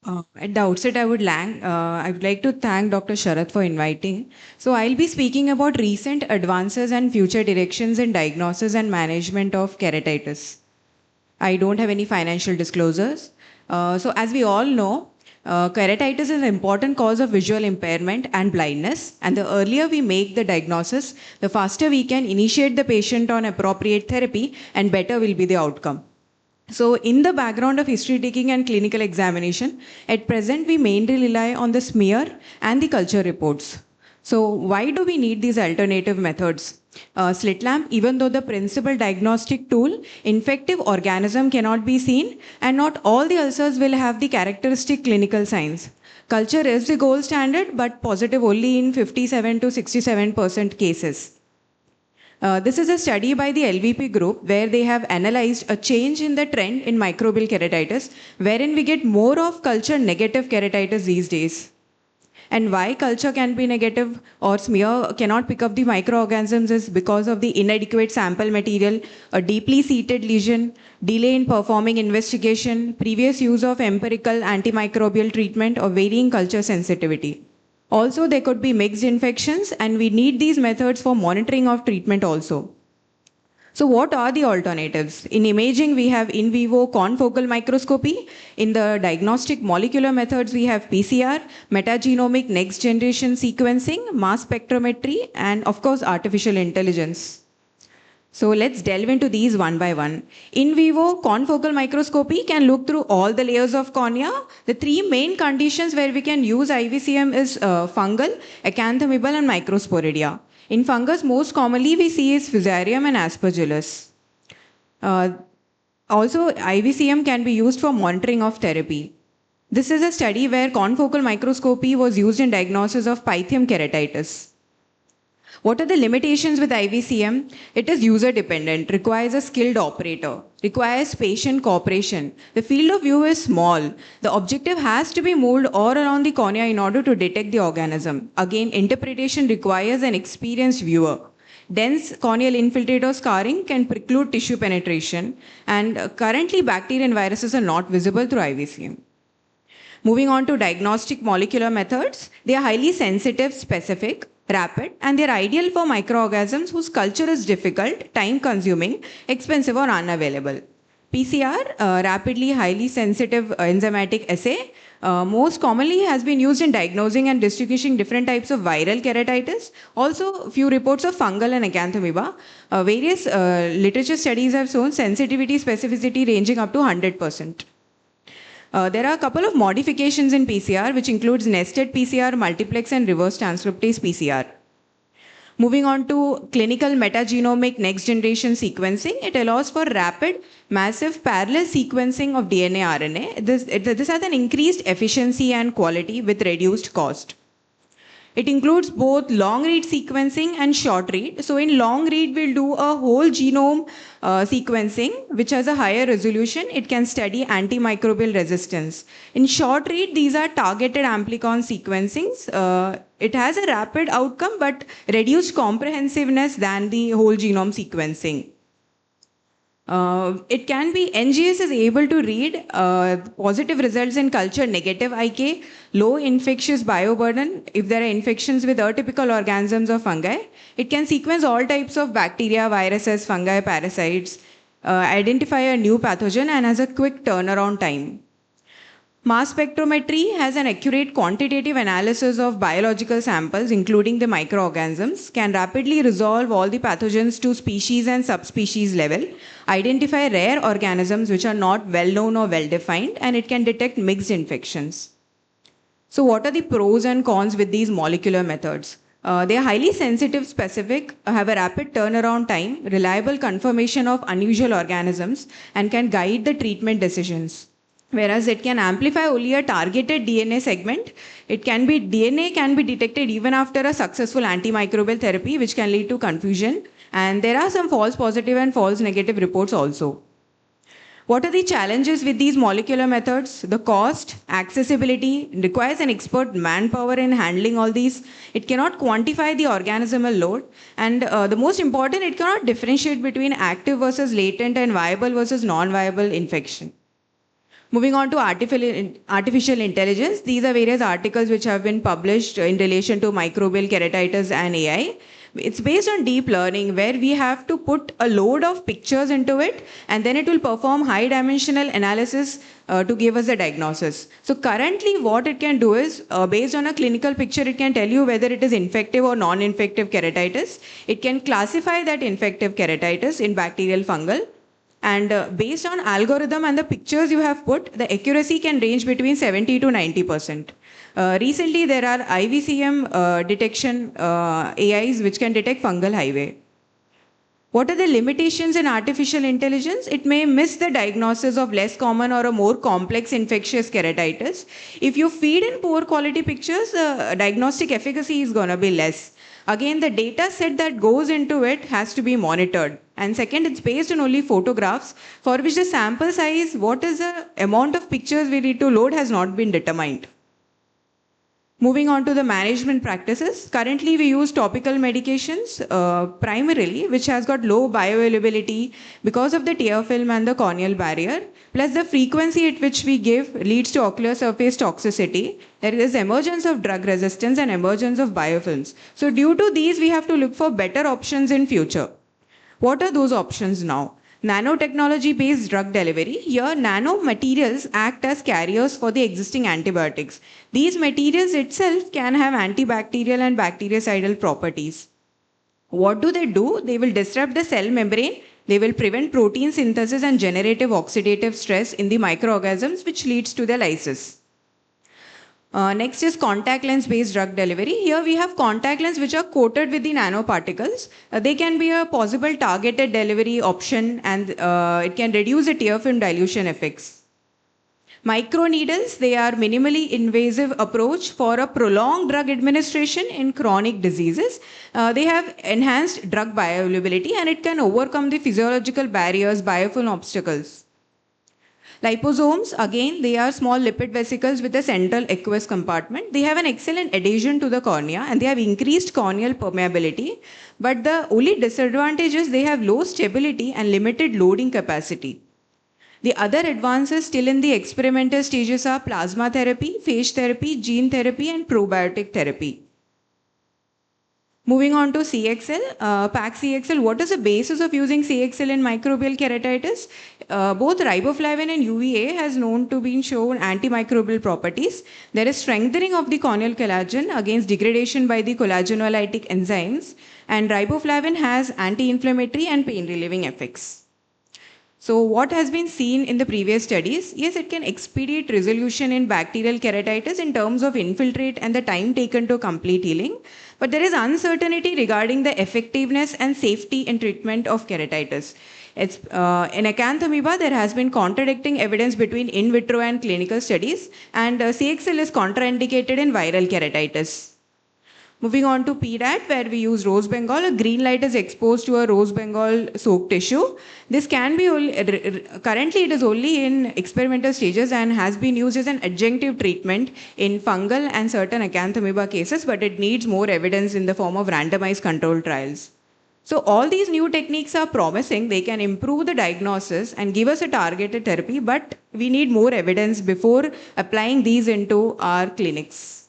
At the outset, I would like to thank Dr. Sharath for inviting. So, I'll be speaking about recent advances and future directions in diagnosis and management of keratitis. I don't have any financial disclosures. As we all know, keratitis is an important cause of visual impairment and blindness. And the earlier we make the diagnosis, the faster we can initiate the patient on appropriate therapy and better will be the outcome. So, in the background of history taking and clinical examination, at present we mainly rely on the smear and the culture reports. So, why do we need these alternative methods? Slit lamp, even though the principal diagnostic tool, infective organism cannot be seen, and not all the ulcers will have the characteristic clinical signs. Culture is the gold standard, but positive only in 57 to 67% cases. This is a study by the LVP group where they have analyzed a change in the trend in microbial keratitis, wherein we get more of culture negative keratitis these days. And why culture can be negative or smear cannot pick up the microorganisms is because of the inadequate sample material, a deeply seated lesion, delay in performing investigation, previous use of empirical antimicrobial treatment, or varying culture sensitivity. Also, there could be mixed infections, and we need these methods for monitoring of treatment also. So, what are the alternatives? In imaging, we have in vivo confocal microscopy. In the diagnostic molecular methods, we have PCR, metagenomic next generation sequencing, mass spectrometry, and of course, artificial intelligence. So let's delve into these one by one. In vivo confocal microscopy can look through all the layers of cornea. The three main conditions where we can use IVCM is fungal, acanthamoebal, and microsporidia. In fungus, most commonly we see is Fusarium and Aspergillus. Uh, Also, IVCM can be used for monitoring of therapy. This is a study where confocal microscopy was used in diagnosis of Pythium keratitis. What are the limitations with IVCM? It is user dependent, requires a skilled operator, requires patient cooperation. The field of view is small. The objective has to be moved all around the cornea in order to detect the organism. Again, interpretation requires an experienced viewer. Dense corneal infiltrator scarring can preclude tissue penetration, and currently bacteria and viruses are not visible through IVCM. Moving on to diagnostic molecular methods, they are highly sensitive, specific, rapid, and they are ideal for microorganisms whose culture is difficult, time consuming, expensive, or unavailable. PCR, rapidly highly sensitive enzymatic assay, most commonly has been used in diagnosing and distinguishing different types of viral keratitis. Also, few reports of fungal and acanthamoeba. Various literature studies have shown sensitivity specificity ranging up to 100%. There are a couple of modifications in PCR, which includes nested PCR, multiplex, and reverse transcriptase PCR. Moving on to clinical metagenomic next generation sequencing, it allows for rapid, massive parallel sequencing of DNA RNA. This has an increased efficiency and quality with reduced cost. It includes both long read sequencing and short read. So in long read, we'll do a whole genome sequencing, which has a higher resolution. It can study antimicrobial resistance. In short read, these are targeted amplicon sequencings. It has a rapid outcome, but reduced comprehensiveness than the whole genome sequencing. It can be NGS is able to read positive results in culture negative IK, low infectious bioburden if there are infections with atypical organisms or fungi. It can sequence all types of bacteria, viruses, fungi, parasites, identify a new pathogen, and has a quick turnaround time. Mass spectrometry has an accurate quantitative analysis of biological samples, including the microorganisms, can rapidly resolve all the pathogens to species and subspecies level, identify rare organisms which are not well known or well defined, and it can detect mixed infections. So, what are the pros and cons with these molecular methods? They are highly sensitive, specific, have a rapid turnaround time, reliable confirmation of unusual organisms, and can guide the treatment decisions. Whereas it can amplify only a targeted DNA segment, DNA can be detected even after a successful antimicrobial therapy, which can lead to confusion. And there are some false positive and false negative reports also. What are the challenges with these molecular methods? The cost, accessibility, requires an expert manpower in handling all these. It cannot quantify the organismal load. And the most important, it cannot differentiate between active versus latent and viable versus non-viable infection. Moving on to artificial intelligence, these are various articles which have been published in relation to microbial keratitis and AI. It's based on deep learning where we have to put a load of pictures into it and then it will perform high dimensional analysis to give us a diagnosis. So currently what it can do is based on a clinical picture, it can tell you whether it is infective or non-infective keratitis. It can classify that infective keratitis in bacterial, fungal. And based on algorithm and the pictures you have put, the accuracy can range between 70 to 90%. Recently, there are IVCM detection AIs which can detect fungal highway. What are the limitations in artificial intelligence? It may miss the diagnosis of less common or a more complex infectious keratitis. If you feed in poor quality pictures, diagnostic efficacy is going to be less. Again, the data set that goes into it has to be monitored. And second, it's based on only photographs for which the sample size, what is the amount of pictures we need to load has not been determined. Moving on to the management practices. Currently, we use topical medications primarily, which has got low bioavailability because of the tear film and the corneal barrier. Plus, the frequency at which we give leads to ocular surface toxicity. There is emergence of drug resistance and emergence of biofilms. So, due to these, we have to look for better options in future. What are those options now? Nanotechnology-based drug delivery. Here, nanomaterials act as carriers for the existing antibiotics. These materials itself can have antibacterial and bactericidal properties. What do? They will disrupt the cell membrane. They will prevent protein synthesis and generative oxidative stress in the microorganisms, which leads to the lysis. Next is contact lens based drug delivery. Here we have contact lens which are coated with the nanoparticles. They can be a possible targeted delivery option and it can reduce the tear film dilution effects. Microneedles, they are minimally invasive approach for a prolonged drug administration in chronic diseases. They have enhanced drug bioavailability and it can overcome the physiological barriers, biofilm obstacles. Liposomes, again, they are small lipid vesicles with a central aqueous compartment. They have an excellent adhesion to the cornea and they have increased corneal permeability. But the only disadvantage is they have low stability and limited loading capacity. The other advances still in the experimental stages are plasma therapy, phage therapy, gene therapy, and probiotic therapy. Moving on to CXL, PAC CXL, what is the basis of using CXL in microbial keratitis? Both riboflavin and UVA has known to be shown antimicrobial properties. There is strengthening of the corneal collagen against degradation by the collagenolalytic enzymes, and riboflavin has anti-inflammatory and pain-relieving effects. So what has been seen in the previous studies? Yes, it can expedite resolution in bacterial keratitis in terms of infiltrate and the time taken to complete healing. But there is uncertainty regarding the effectiveness and safety in treatment of keratitis. In acanthamoeba, there has been contradicting evidence between in vitro and clinical studies, and CXL is contraindicated in viral keratitis. Moving on to PDAT, where we use rose bengal. A green light is exposed to a rose bengal soaked tissue. This can be currently it is only in experimental stages and has been used as an adjunctive treatment in fungal and certain acanthamoeba cases, but it needs more evidence in the form of randomized controlled trials. So all these new techniques are promising. They can improve the diagnosis and give us a targeted therapy, but we need more evidence before applying these into our clinics.